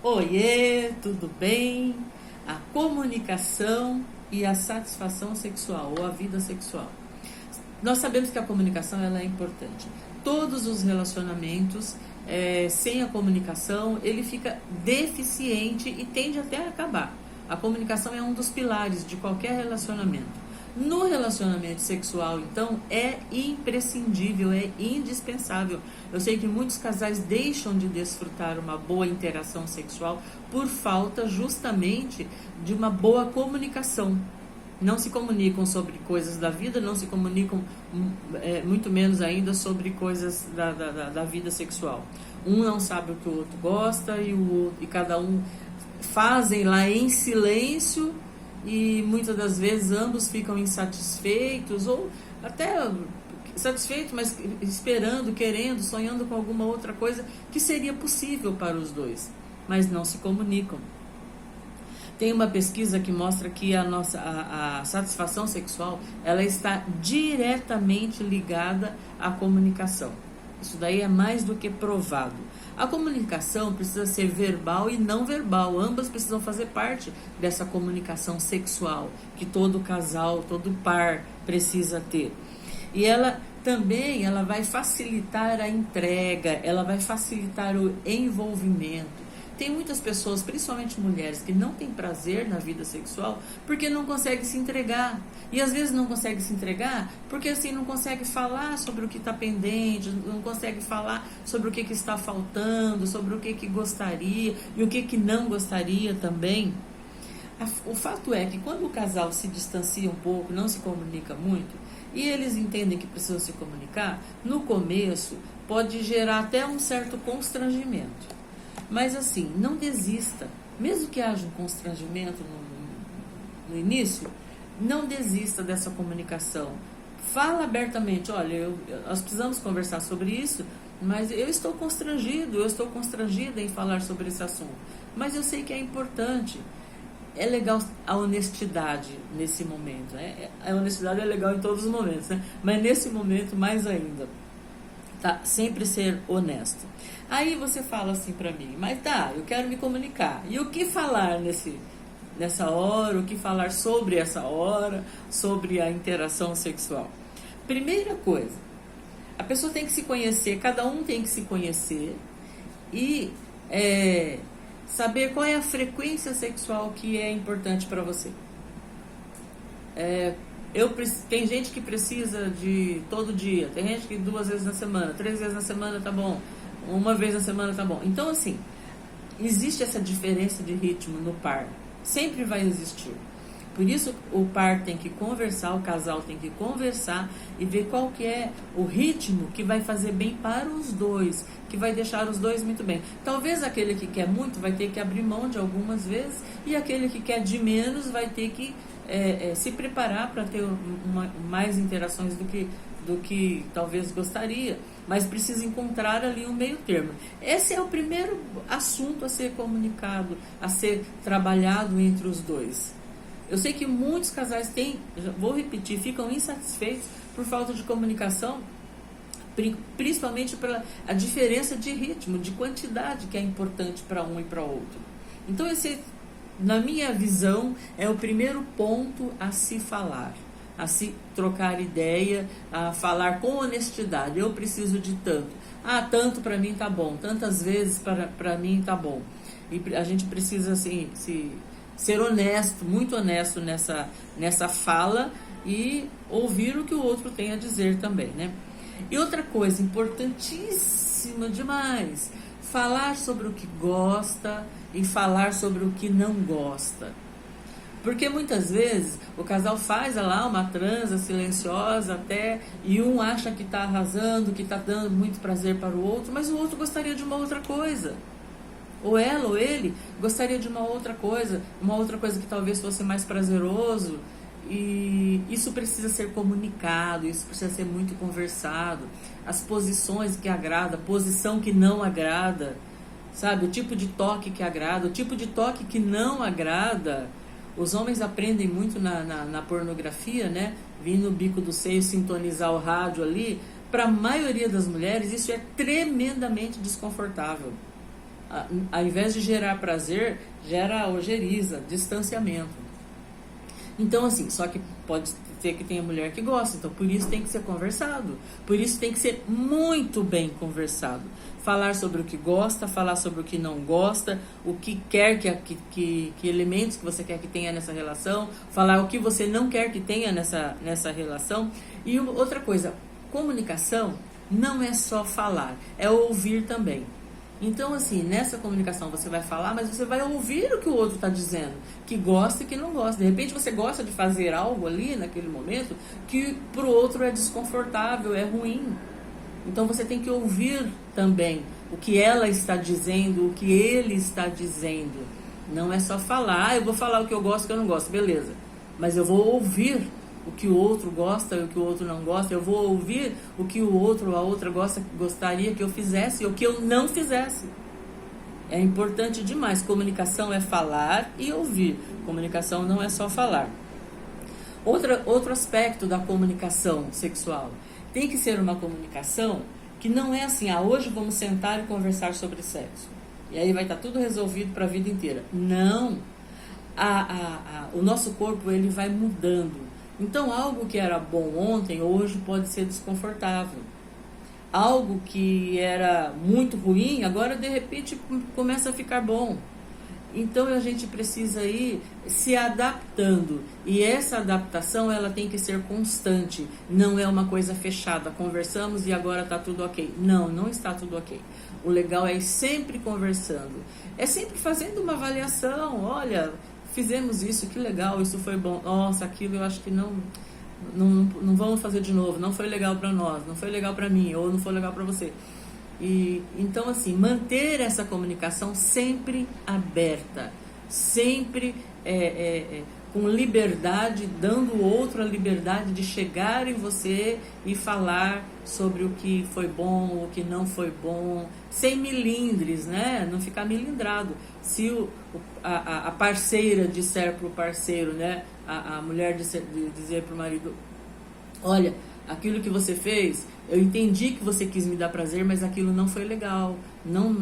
Oiê, tudo bem? A comunicação e a satisfação sexual ou a vida sexual. Nós sabemos que a comunicação ela é importante. Todos os relacionamentos, sem a comunicação, ele fica deficiente e tende até a acabar. A comunicação é um dos pilares de qualquer relacionamento. No relacionamento sexual, então, é imprescindível, é indispensável. Eu sei que muitos casais deixam de desfrutar uma boa interação sexual por falta justamente de uma boa comunicação. Não se comunicam sobre coisas da vida, não se comunicam muito menos ainda sobre coisas da vida sexual. Um não sabe o que o outro gosta e cada um fazem lá em silêncio, e muitas das vezes ambos ficam insatisfeitos ou até satisfeitos, mas esperando, querendo, sonhando com alguma outra coisa que seria possível para os dois, mas não se comunicam. Tem uma pesquisa que mostra que a satisfação sexual ela está diretamente ligada à comunicação. Isso daí é mais do que provado. A comunicação precisa ser verbal e não verbal. Ambas precisam fazer parte dessa comunicação sexual que todo casal, todo par precisa ter. E ela também vai facilitar a entrega, ela vai facilitar o envolvimento. Tem muitas pessoas, principalmente mulheres, que não têm prazer na vida sexual porque não conseguem se entregar. E às vezes não conseguem se entregar porque assim não consegue falar sobre o que está pendente, não consegue falar sobre o que está faltando, sobre o que gostaria e o que não gostaria também. O fato é que quando o casal se distancia um pouco, não se comunica muito, e eles entendem que precisam se comunicar, no começo pode gerar até um certo constrangimento. Mas assim, não desista. Mesmo que haja um constrangimento no início, não desista dessa comunicação. Fala abertamente, olha, nós precisamos conversar sobre isso, mas eu estou constrangida em falar sobre esse assunto. Mas eu sei que é importante. É legal a honestidade nesse momento, né? A honestidade é legal em todos os momentos, né? Mas nesse momento mais ainda. Tá? Sempre ser honesto. Aí você fala assim pra mim, mas tá, eu quero me comunicar. E o que falar nessa hora? O que falar sobre essa hora? Sobre a interação sexual? Primeira coisa, a pessoa tem que se conhecer, cada um tem que se conhecer e saber qual é a frequência sexual que é importante para você. Tem gente que precisa de todo dia, tem gente que 2 vezes na semana, 3 vezes na semana tá bom, 1 vez na semana tá bom. Então assim, existe essa diferença de ritmo no par, sempre vai existir. Por isso o par tem que conversar, o casal tem que conversar e ver qual que é o ritmo que vai fazer bem para os dois, que vai deixar os dois muito bem. Talvez aquele que quer muito vai ter que abrir mão de algumas vezes e aquele que quer de menos vai ter que se preparar para ter mais interações do que talvez gostaria, mas precisa encontrar ali um meio termo. Esse é o primeiro assunto a ser comunicado, a ser trabalhado entre os dois. Eu sei que muitos casais vou repetir, ficam insatisfeitos por falta de comunicação, principalmente pela a diferença de ritmo, de quantidade que é importante para um e para outro. Então esse, na minha visão, é o primeiro ponto a se falar, a se trocar ideia, a falar com honestidade. Eu preciso de tanto. Tanto para mim tá bom, tantas vezes para mim tá bom. E a gente precisa assim, ser honesto, muito honesto nessa fala e ouvir o que o outro tem a dizer também, né? E outra coisa importantíssima demais, falar sobre o que gosta e falar sobre o que não gosta. Porque muitas vezes o casal faz lá uma transa silenciosa até, e um acha que está arrasando, que está dando muito prazer para o outro, mas o outro gostaria de uma outra coisa. Ou ela ou ele gostaria de uma outra coisa que talvez fosse mais prazeroso, e isso precisa ser comunicado, isso precisa ser muito conversado. As posições que agradam, a posição que não agrada, sabe? O tipo de toque que agrada, o tipo de toque que não agrada. Os homens aprendem muito na pornografia, né? Vir no bico do seio, sintonizar o rádio ali. Para a maioria das mulheres isso é tremendamente desconfortável. ao invés de gerar prazer, gera ojeriza, distanciamento. Então, assim, só que pode ser que tenha mulher que gosta, então por isso tem que ser conversado, por isso tem que ser muito bem conversado. Falar sobre o que gosta, falar sobre o que não gosta, o que quer que elementos que você quer que tenha nessa relação, falar o que você não quer que tenha nessa relação. E outra coisa, comunicação não é só falar, é ouvir também. Então, assim, nessa comunicação você vai falar, mas você vai ouvir o que o outro está dizendo, que gosta e que não gosta. De repente você gosta de fazer algo ali, naquele momento, que para o outro é desconfortável, é ruim. Então você tem que ouvir também o que ela está dizendo, o que ele está dizendo. Não é só falar, eu vou falar o que eu gosto e o que eu não gosto, beleza. Mas eu vou ouvir o que o outro gosta e o que o outro não gosta, eu vou ouvir o que o outro ou a outra gostaria que eu fizesse e o que eu não fizesse. É importante demais. Comunicação é falar e ouvir. Comunicação não é só falar. Outro aspecto da comunicação sexual. Tem que ser uma comunicação que não é assim, hoje vamos sentar e conversar sobre sexo. E aí vai estar tudo resolvido para a vida inteira. Não. O nosso corpo ele vai mudando. Então, algo que era bom ontem, hoje pode ser desconfortável. Algo que era muito ruim, agora de repente começa a ficar bom. Então, a gente precisa ir se adaptando. E essa adaptação, ela tem que ser constante. Não é uma coisa fechada. Conversamos e agora está tudo ok. Não, não está tudo ok. O legal é ir sempre conversando. É sempre fazendo uma avaliação. Olha, fizemos isso, que legal, isso foi bom. Nossa, aquilo eu acho que não vamos fazer de novo. Não foi legal para nós, não foi legal para mim, ou não foi legal para você. E então, assim, manter essa comunicação sempre aberta, sempre com liberdade, dando o outro a liberdade de chegar em você e falar sobre o que foi bom, o que não foi bom, sem milindres, né? Não ficar milindrado. Se a parceira disser para o parceiro, né? A mulher dizer para o marido, olha, aquilo que você fez, eu entendi que você quis me dar prazer, mas aquilo não foi legal, não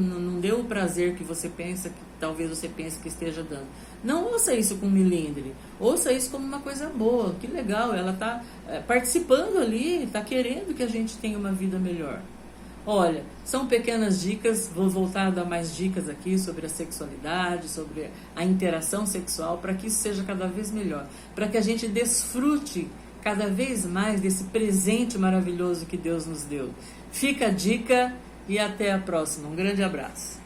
deu o prazer que você pensa, que talvez você pense que esteja dando. Não ouça isso com milindre, ouça isso como uma coisa boa, que legal, ela está participando ali, está querendo que a gente tenha uma vida melhor. Olha, são pequenas dicas, vou voltar a dar mais dicas aqui sobre a sexualidade, sobre a interação sexual, para que isso seja cada vez melhor, para que a gente desfrute cada vez mais desse presente maravilhoso que Deus nos deu. Fica a dica e até a próxima. Um grande abraço.